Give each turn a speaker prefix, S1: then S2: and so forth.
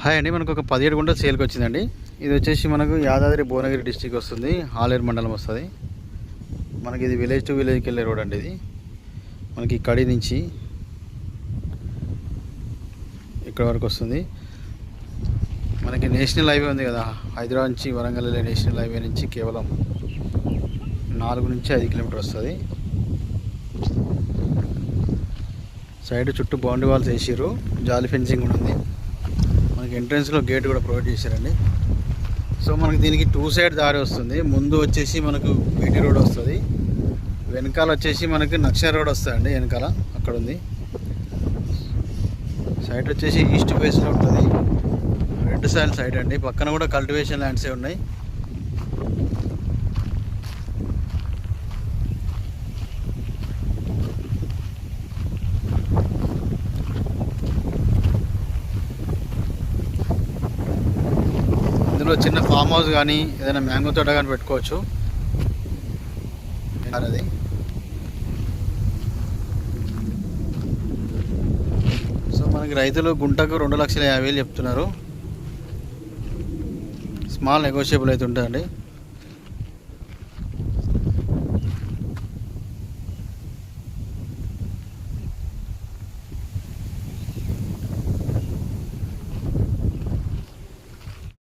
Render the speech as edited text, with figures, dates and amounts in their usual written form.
S1: Hi అండి, మనకు ఒక 17 గుంటలు సేల్కి వచ్చిందండి. ఇది వచ్చేసి మనకు యాదాద్రి భువనగిరి డిస్టిక్ వస్తుంది, ఆలేరు మండలం వస్తుంది. మనకి ఇది విలేజ్ టు విలేజ్కి వెళ్ళే రోడ్ అండి. ఇది మనకి కడి నుంచి ఇక్కడ వరకు వస్తుంది. మనకి నేషనల్ హైవే ఉంది కదా, హైదరాబాద్ నుంచి వరంగల్ వెళ్ళే నేషనల్ హైవే నుంచి కేవలం 4 నుంచి 5 కిలోమీటర్ వస్తుంది. సైడ్ చుట్టూ బౌండరీ వాల్స్ వేసారు, జాలి ఫెన్సింగ్ కూడా ఉంది. మనకి ఎంట్రన్స్లో గేట్ కూడా ప్రొవైడ్ చేశారండి. సో మనకి దీనికి 2 సైడ్ దారి వస్తుంది. ముందు వచ్చేసి మనకు బీటీ రోడ్ వస్తుంది, వెనకాల వచ్చేసి మనకి నక్షర్ రోడ్ వస్తుందండి. వెనకాల అక్కడ ఉంది. సైడ్ వచ్చేసి ఈస్ట్ ఫేస్లో ఉంటుంది, రెడ్ సాయిల్ సైడ్ అండి. పక్కన కూడా కల్టివేషన్ ల్యాండ్సే ఉన్నాయి. ఇందులో చిన్న ఫామ్ హౌస్ కానీ ఏదైనా మ్యాంగో తోట కానీ పెట్టుకోవచ్చు. అది సో మనకి రైతులు గుంటకు 2,50,000 చెప్తున్నారు. స్మాల్ నెగోషియబుల్ అయితే ఉంటుందండి.